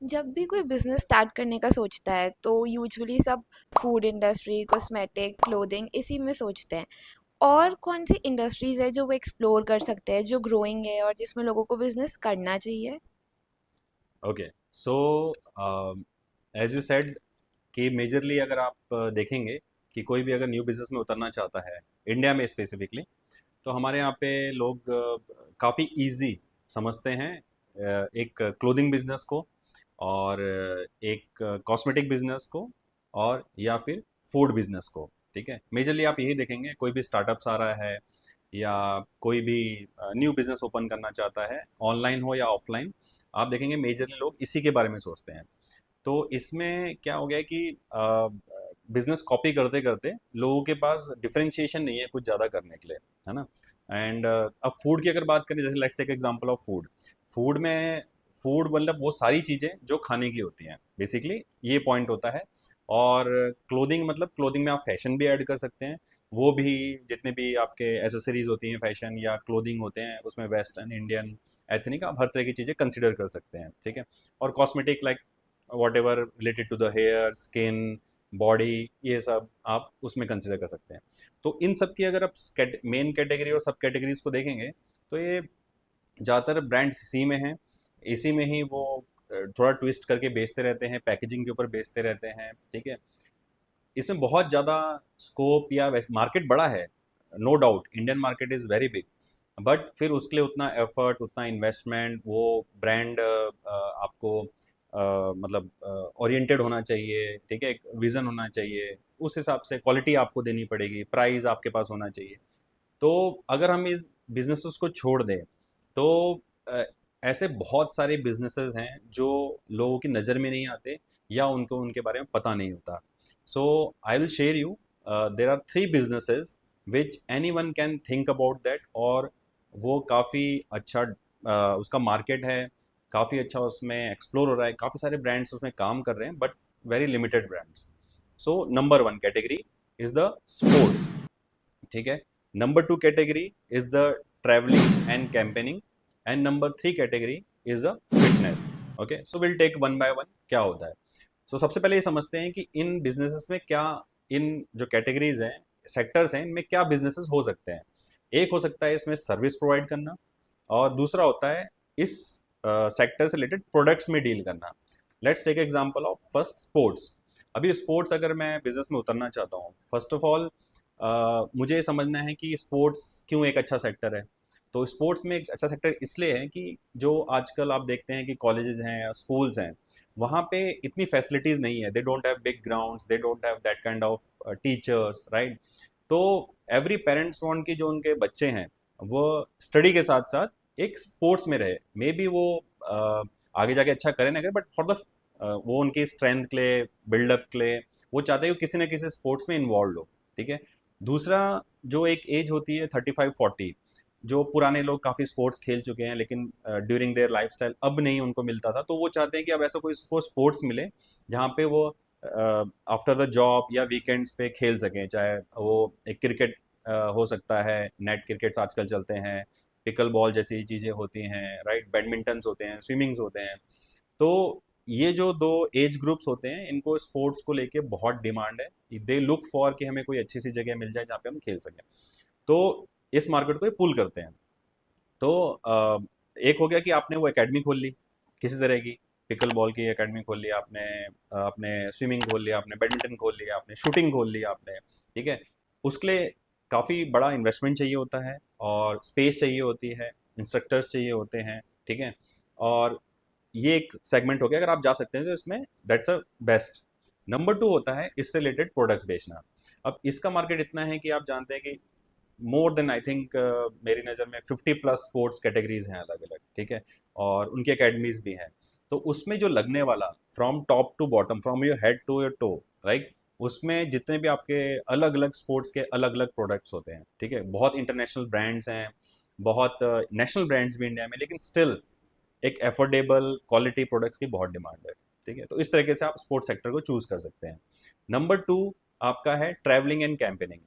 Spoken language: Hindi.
जब भी कोई बिजनेस स्टार्ट करने का सोचता है तो यूजुअली सब फूड इंडस्ट्री, कॉस्मेटिक, क्लोथिंग इसी में सोचते हैं। और कौन सी इंडस्ट्रीज है जो वो एक्सप्लोर कर सकते हैं, जो ग्रोइंग है और जिसमें लोगों को बिजनेस करना चाहिए? Okay so as you said कि मेजरली अगर आप देखेंगे कि कोई भी अगर न्यू बिजनेस में उतरना चाहता है इंडिया में स्पेसिफिकली, तो हमारे यहाँ पे लोग काफ़ी इजी समझते हैं एक क्लोथिंग बिजनेस को, और एक कॉस्मेटिक बिजनेस को, और या फिर फूड बिजनेस को। ठीक है, मेजरली आप यही देखेंगे कोई भी स्टार्टअप्स आ रहा है या कोई भी न्यू बिजनेस ओपन करना चाहता है, ऑनलाइन हो या ऑफलाइन, आप देखेंगे मेजरली लोग इसी के बारे में सोचते हैं। तो इसमें क्या हो गया कि बिजनेस कॉपी करते करते लोगों के पास डिफरेंशिएशन नहीं है कुछ ज़्यादा करने के लिए, है ना। एंड अब फूड की अगर बात करें, जैसे let's take example of food. Food में फूड मतलब वो सारी चीज़ें जो खाने की होती हैं, बेसिकली ये पॉइंट होता है। और क्लोथिंग मतलब क्लोथिंग में आप फैशन भी ऐड कर सकते हैं। वो भी जितने भी आपके एसेसरीज होती हैं फैशन या क्लोथिंग होते हैं, उसमें वेस्टर्न, इंडियन, एथनिक, आप हर तरह की चीज़ें कंसिडर कर सकते हैं। ठीक है। और cosmetic like whatever related to the hair, skin, body, ये सब आप उसमें कंसिडर कर सकते हैं। तो इन सब की अगर आप मेन कैटेगरी और सब कैटेगरीज को देखेंगे, तो ये ज़्यादातर ब्रांड्स इसी में हैं। इसी में ही वो थोड़ा ट्विस्ट करके बेचते रहते हैं, पैकेजिंग के ऊपर बेचते रहते हैं। ठीक है। इसमें बहुत ज़्यादा स्कोप या मार्केट बड़ा है, no doubt Indian market is very big. But फिर उसके लिए उतना एफर्ट, उतना इन्वेस्टमेंट, वो ब्रांड आपको मतलब ओरिएंटेड होना चाहिए। ठीक है, एक विज़न होना चाहिए, उस हिसाब से क्वालिटी आपको देनी पड़ेगी, प्राइस आपके पास होना चाहिए। तो अगर हम इस बिजनेसेस को छोड़ दें, तो अ, ऐसे बहुत सारे बिजनेसेस हैं जो लोगों की नज़र में नहीं आते या उनको उनके बारे में पता नहीं होता। So I will share you, there are three businesses which any one can think about that, और वो काफ़ी अच्छा उसका मार्केट है, काफ़ी अच्छा उसमें एक्सप्लोर हो रहा है, काफ़ी सारे ब्रांड्स उसमें काम कर रहे हैं, but very limited brands. So number one category is the sports. ठीक है। Number two category is the travelling and campaigning, and number three category is a fitness. Okay, so will take one by one क्या होता है। सो सबसे पहले ये समझते हैं कि इन बिजनेसेस में क्या, इन जो कैटेगरीज हैं, सेक्टर्स हैं, इनमें क्या बिजनेसेस हो सकते हैं। एक हो सकता है इसमें सर्विस प्रोवाइड करना, और दूसरा होता है इस सेक्टर से रिलेटेड प्रोडक्ट्स में डील करना। Let's take example of first sports. अभी स्पोर्ट्स अगर मैं बिजनेस में उतरना चाहता हूँ, फर्स्ट ऑफ ऑल मुझे ये समझना है कि स्पोर्ट्स क्यों एक अच्छा सेक्टर है। तो स्पोर्ट्स में एक अच्छा सेक्टर इसलिए है कि जो आजकल आप देखते हैं कि कॉलेजेस हैं या स्कूल्स हैं, वहाँ पे इतनी फैसिलिटीज़ नहीं है। They don't have big grounds, they don't have that kind of teachers, right. तो एवरी पेरेंट्स वांट कि जो उनके बच्चे हैं वो स्टडी के साथ साथ एक स्पोर्ट्स में रहे। मे बी वो अ, आगे जाके अच्छा करें ना करें, बट फॉर द वो उनकी स्ट्रेंथ के लिए, बिल्डअप के लिए, वो चाहते हैं कि किसी ना किसी स्पोर्ट्स में इन्वॉल्व हो। ठीक है। दूसरा, जो एक एज होती है 35-40, जो पुराने लोग काफ़ी स्पोर्ट्स खेल चुके हैं लेकिन ड्यूरिंग देयर लाइफस्टाइल अब नहीं उनको मिलता था, तो वो चाहते हैं कि अब ऐसा कोई स्पोर्ट्स मिले जहाँ पे वो आफ्टर द जॉब या वीकेंड्स पे खेल सकें। चाहे वो एक क्रिकेट हो सकता है, नेट क्रिकेट्स आजकल चलते हैं, पिकल बॉल जैसी चीज़ें होती हैं, राइट, बैडमिंटन्स होते हैं, स्विमिंग्स होते हैं। तो ये जो दो एज ग्रुप्स होते हैं, इनको स्पोर्ट्स को लेके बहुत डिमांड है। दे लुक फॉर कि हमें कोई अच्छी सी जगह मिल जाए जहाँ पे हम खेल सकें। तो इस मार्केट को ये पुल करते हैं। तो एक हो गया कि आपने वो एकेडमी खोल ली किसी तरह की, पिकल बॉल की एकेडमी खोल ली आपने, आपने स्विमिंग खोल लिया, आपने बैडमिंटन खोल लिया, आपने शूटिंग खोल लिया आपने। ठीक है। उसके लिए काफ़ी बड़ा इन्वेस्टमेंट चाहिए होता है, और स्पेस चाहिए होती है, इंस्ट्रक्टर्स चाहिए होते हैं। ठीक है। और ये एक सेगमेंट हो गया, अगर आप जा सकते हैं तो इसमें that's a best. Number two होता है इससे रिलेटेड प्रोडक्ट्स बेचना। अब इसका मार्केट इतना है कि आप जानते हैं कि मोर देन आई थिंक मेरी नज़र में 50+ स्पोर्ट्स कैटेगरीज हैं अलग अलग। ठीक है। और उनकी अकेडमीज भी हैं। तो उसमें जो लगने वाला, from top to bottom, from your head to your toe, right, उसमें जितने भी आपके अलग अलग स्पोर्ट्स के अलग अलग प्रोडक्ट्स होते हैं। ठीक है। बहुत इंटरनेशनल ब्रांड्स हैं, बहुत नेशनल ब्रांड्स भी इंडिया में, लेकिन स्टिल एक एफोर्डेबल क्वालिटी प्रोडक्ट्स की बहुत डिमांड है। ठीक है। तो इस तरीके से आप स्पोर्ट्स सेक्टर को चूज कर सकते हैं। नंबर टू आपका है ट्रैवलिंग एंड कैंपेनिंग।